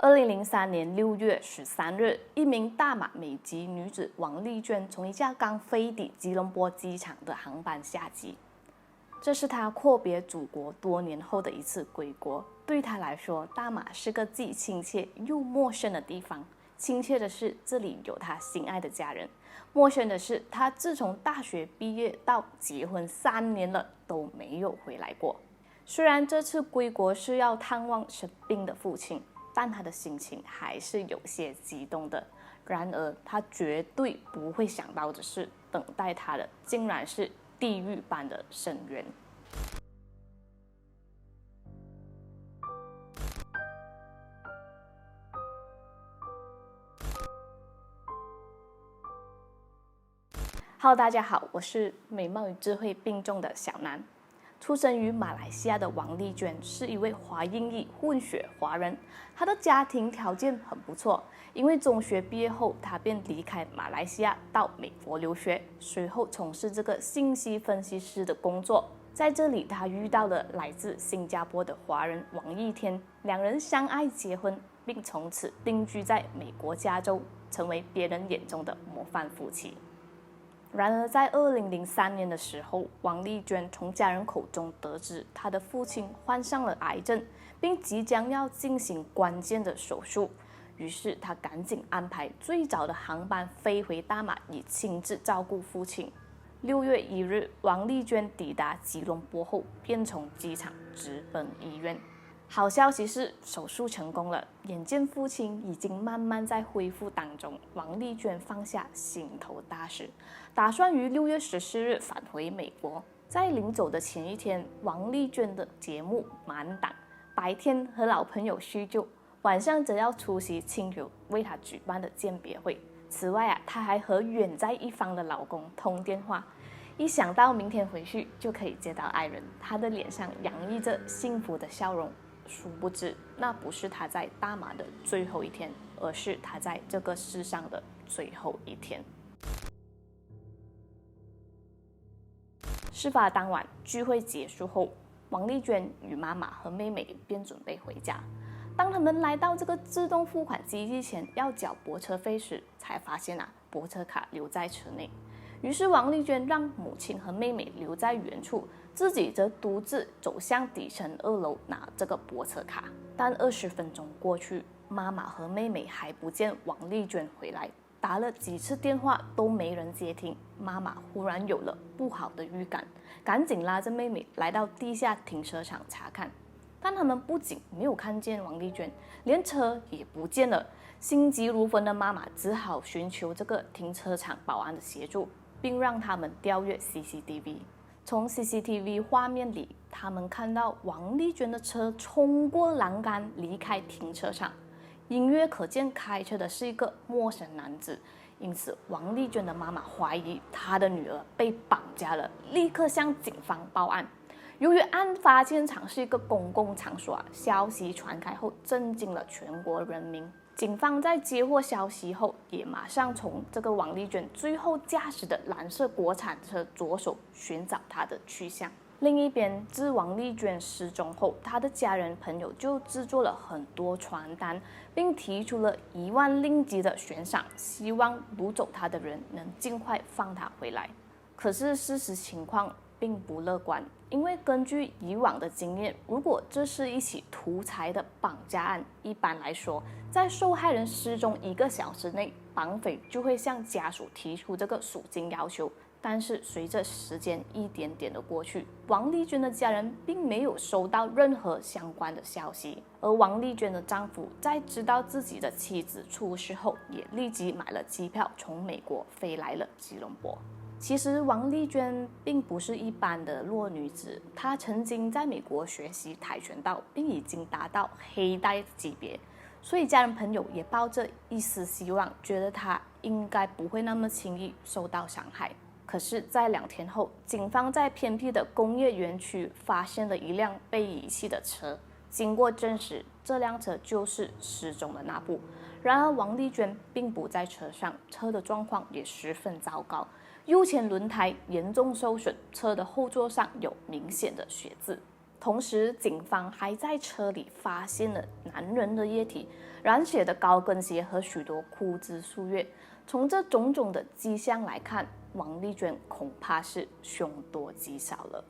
2003年6月13日，一名大马美籍女子王丽娟从一架刚飞抵吉隆坡机场的航班下机。这是她阔别祖国多年后的一次归国。对她来说，大马是个既亲切又陌生的地方。亲切的是，这里有她心爱的家人；陌生的是，她自从大学毕业到结婚3年了都没有回来过。虽然这次归国是要探望生病的父亲，但他的心情还是有些激动的。然而，他绝对不会想到的是，等待他的竟然是地狱般的深渊。Hello， 大家好，我是美貌与智慧并重的小南。出生于马来西亚的王丽娟是一位华英裔混血华人，她的家庭条件很不错。因为中学毕业后，她便离开马来西亚到美国留学，随后从事这个信息分析师的工作。在这里，她遇到了来自新加坡的华人王逸天，两人相爱结婚，并从此定居在美国加州，成为别人眼中的模范夫妻。然而，在2003年的时候，王丽娟从家人口中得知她的父亲患上了癌症，并即将要进行关键的手术。于是，她赶紧安排最早的航班飞回大马，以亲自照顾父亲。6月1日，王丽娟抵达吉隆坡后，便从机场直奔医院。好消息是，手术成功了。眼见父亲已经慢慢在恢复当中，王丽娟放下心头大石，打算于6月14日返回美国。在临走的前一天，王丽娟的节目满档，白天和老朋友叙旧，晚上则要出席亲友为她举办的鉴别会。此外她还和远在一方的老公通电话。一想到明天回去就可以见到爱人，她的脸上洋溢着幸福的笑容。殊不知，那不是他在大马的最后一天，而是他在这个世上的最后一天。事发当晚，聚会结束后，王丽娟与妈妈和妹妹便准备回家。当他们来到这个自动付款机器前要缴泊车费时，才发现泊车卡留在车内。于是王丽娟让母亲和妹妹留在原处，自己则独自走向底层2楼拿这个泊车卡。但20分钟过去，妈妈和妹妹还不见王丽娟回来，打了几次电话都没人接听。妈妈忽然有了不好的预感，赶紧拉着妹妹来到地下停车场查看。但他们不仅没有看见王丽娟，连车也不见了。心急如焚的妈妈只好寻求这个停车场保安的协助，并让他们调阅 CCTV。 从 CCTV 画面里，他们看到王丽娟的车冲过栏杆离开停车场，隐约可见开车的是一个陌生男子。因此，王丽娟的妈妈怀疑她的女儿被绑架了，立刻向警方报案。由于案发现场是一个公共场所，消息传开后震惊了全国人民。警方在接获消息后，也马上从这个王丽娟最后驾驶的蓝色国产车着手寻找她的去向。另一边，自王丽娟失踪后，她的家人朋友就制作了很多传单，并提出了1万令吉的悬赏，希望掳走她的人能尽快放她回来。可是事实情况并不乐观，因为根据以往的经验，如果这是一起图财的绑架案，一般来说，在受害人失踪1个小时内，绑匪就会向家属提出这个赎金要求。但是随着时间一点点的过去，王丽娟的家人并没有收到任何相关的消息。而王丽娟的丈夫在知道自己的妻子出事后，也立即买了机票从美国飞来了吉隆坡。其实王丽娟并不是一般的弱女子，她曾经在美国学习跆拳道，并已经达到黑带级别，所以家人朋友也抱着一丝希望，觉得她应该不会那么轻易受到伤害。可是，在2天后，警方在偏僻的工业园区发现了一辆被遗弃的车，经过证实，这辆车就是失踪的那部。然而，王丽娟并不在车上，车的状况也十分糟糕。右前轮胎严重受损，车的后座上有明显的血渍。同时，警方还在车里发现了男人的液体、染血的高跟鞋和许多枯枝树叶。从这种种的迹象来看，王丽娟恐怕是凶多吉少了。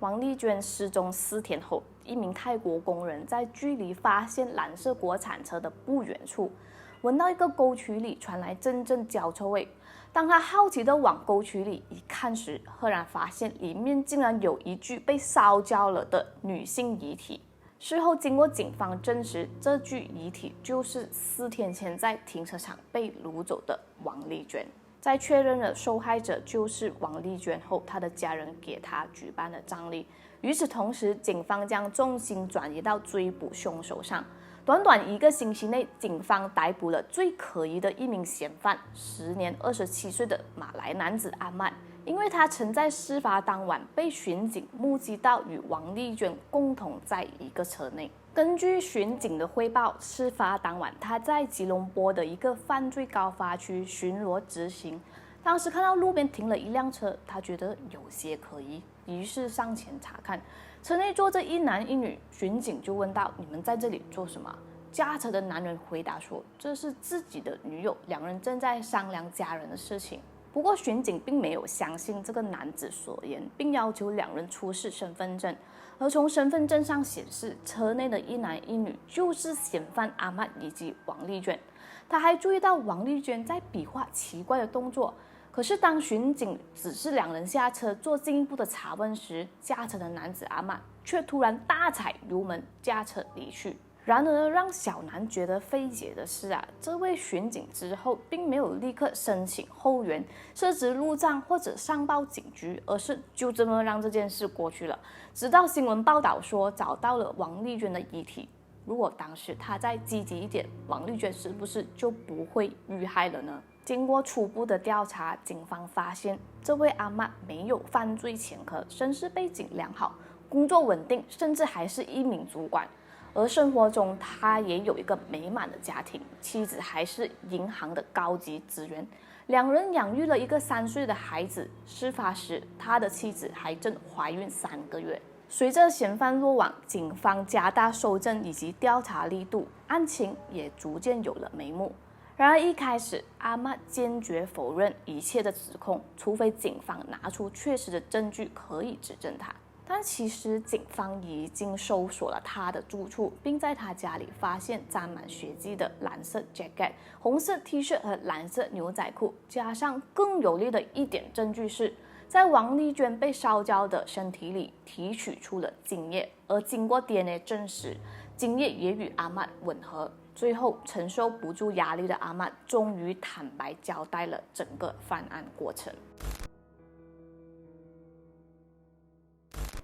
王丽娟失踪4天后，一名泰国工人在距离发现蓝色国产车的不远处，闻到一个沟渠里传来阵阵焦臭味。当他好奇地往沟渠里一看时，赫然发现里面竟然有一具被烧焦了的女性遗体。事后经过警方证实，这具遗体就是4天前在停车场被掳走的王丽娟。在确认了受害者就是王丽娟后，她的家人给她举办了葬礼。与此同时，警方将重心转移到追捕凶手上。短短1个星期内，警方逮捕了最可疑的一名嫌犯，时年27岁的马来男子阿曼，因为他曾在事发当晚被巡警目击到与王丽娟共同在一个车内。根据巡警的汇报，事发当晚他在吉隆坡的一个犯罪高发区巡逻执行。当时看到路边停了一辆车，他觉得有些可疑，于是上前查看。车内坐着一男一女，巡警就问道：“你们在这里做什么？”驾车的男人回答说：“这是自己的女友，两人正在商量家人的事情。”不过巡警并没有相信这个男子所言，并要求两人出示身份证。而从身份证上显示，车内的一男一女就是嫌犯阿曼以及王丽娟。他还注意到王丽娟在比划奇怪的动作。可是当巡警指示两人下车做进一步的查问时，驾车的男子阿曼却突然大踩油门驾车离去。然而让小南觉得费解的是这位巡警之后并没有立刻申请后援、设置路障或者上报警局，而是就这么让这件事过去了。直到新闻报道说找到了王丽娟的遗体，如果当时他再积极一点，王丽娟是不是就不会遇害了呢？经过初步的调查，警方发现这位阿嬷没有犯罪前科，身世背景良好，工作稳定，甚至还是一名主管。而生活中，他也有一个美满的家庭，妻子还是银行的高级职员，两人养育了一个3岁的孩子。事发时，他的妻子还正怀孕3个月。随着嫌犯落网，警方加大搜证以及调查力度，案情也逐渐有了眉目。然而一开始，阿嬷坚决否认一切的指控，除非警方拿出确实的证据可以指证他。但其实警方已经搜索了他的住处，并在他家里发现沾满血迹的蓝色 jacket、红色 T 恤和蓝色牛仔裤。加上更有力的一点证据是，在王丽娟被烧焦的身体里提取出了精液，而经过 DNA 证实，精液也与阿嬷吻合。最后，承受不住压力的阿嬷终于坦白交代了整个犯案过程。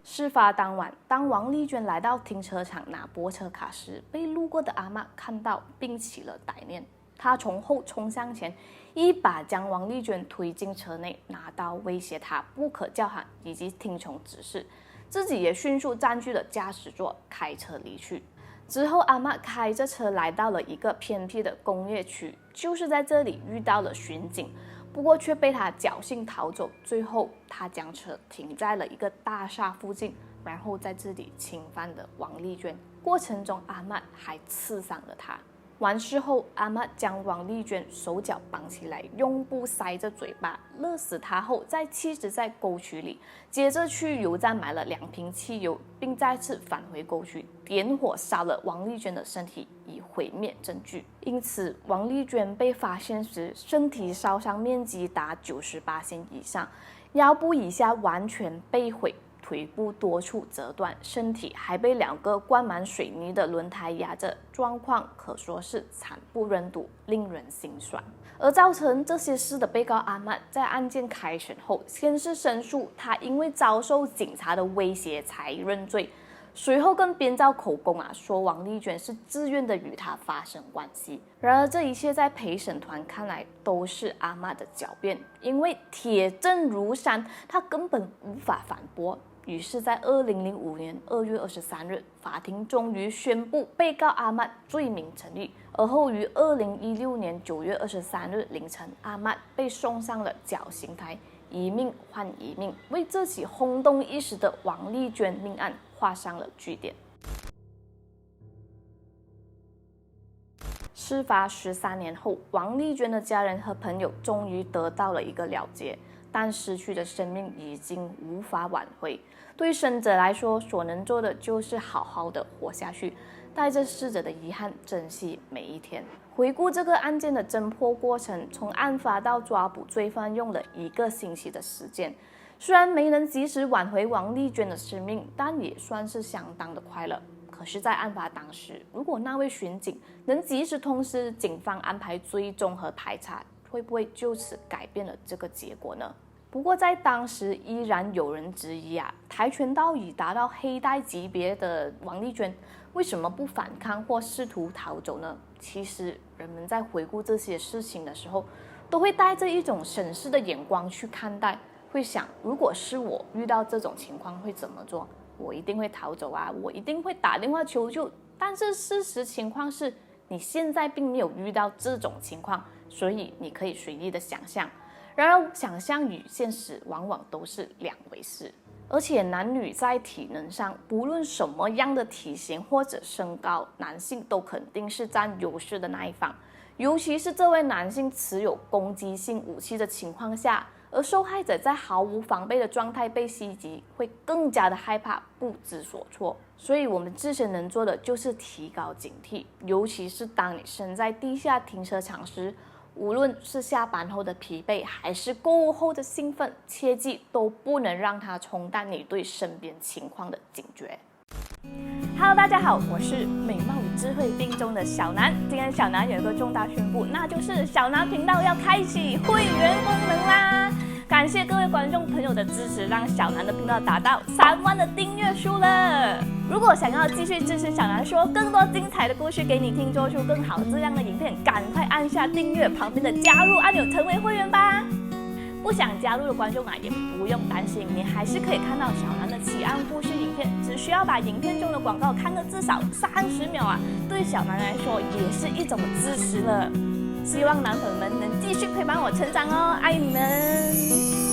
事发当晚，当王丽娟来到停车场拿拨车卡时，被路过的阿嬷看到并起了歹念。她从后冲向前，一把将王丽娟推进车内，拿刀威胁她不可叫喊以及听从指示，自己也迅速占据了驾驶座，开车离去。之后，阿嬷开着车来到了一个偏僻的工业区，就是在这里遇到了巡警，不过却被他侥幸逃走。最后，他将车停在了一个大厦附近，然后在这里侵犯了王丽娟。过程中，阿嬷还刺伤了她。完事后，阿嬷将王丽娟手脚绑起来，用布塞着嘴巴，勒死她后，再弃置在沟渠里。接着去油站买了2瓶汽油，并再次返回沟渠，点火烧了王丽娟的身体，以毁灭证据。因此，王丽娟被发现时，身体烧伤面积达90%以上，腰部以下完全被毁。腿部多处折断，身体还被2个灌满水泥的轮胎压着，状况可说是惨不忍睹，令人心酸。而造成这些事的被告阿嬷，在案件开审后，先是申诉他因为遭受警察的威胁才认罪，随后更编造口供说王丽娟是自愿的与他发生关系。然而这一切在陪审团看来都是阿嬷的狡辩，因为铁证如山，他根本无法反驳。于是，在2005年2月23日，法庭终于宣布被告阿嬷罪名成立。而后于2016年9月23日凌晨，阿嬷被送上了绞刑台，一命换一命，为这起轰动一时的王丽娟命案画上了句点。事发13年后，王丽娟的家人和朋友终于得到了一个了结，但失去的生命已经无法挽回。对生者来说，所能做的就是好好的活下去，带着逝者的遗憾，珍惜每一天。回顾这个案件的侦破过程，从案发到抓捕罪犯用了1个星期的时间。虽然没能及时挽回王丽娟的生命，但也算是相当的快乐。可是，在案发当时，如果那位巡警能及时通知警方安排追踪和排查，会不会就此改变了这个结果呢？不过在当时依然有人质疑跆拳道已达到黑带级别的王丽娟为什么不反抗或试图逃走呢？其实人们在回顾这些事情的时候，都会带着一种审视的眼光去看待，会想，如果是我遇到这种情况会怎么做？我一定会逃走我一定会打电话求救。但是事实情况是，你现在并没有遇到这种情况，所以你可以随意的想象。然而，想象与现实往往都是两回事。而且男女在体能上，不论什么样的体型或者身高，男性都肯定是占优势的那一方。尤其是这位男性持有攻击性武器的情况下，而受害者在毫无防备的状态被袭击，会更加的害怕，不知所措。所以我们自身能做的就是提高警惕，尤其是当你身在地下停车场时，无论是下班后的疲惫，还是购物后的兴奋，切记都不能让它冲淡你对身边情况的警觉。Hello， 大家好，我是美貌与智慧并重的小南。今天小南有一个重大宣布，那就是小南频道要开启会员功能啦！感谢各位观众朋友的支持，让小南的频道达到3万的订阅数了。如果想要继续支持小南说更多精彩的故事给你听，做出更好质量的影片，赶快按下订阅旁边的加入按钮，成为会员吧！不想加入的观众也不用担心，你还是可以看到小南的奇案故事影片，只需要把影片中的广告看个至少30秒对小南来说也是一种支持了。希望男粉们能继续陪伴我成长哦，爱你们！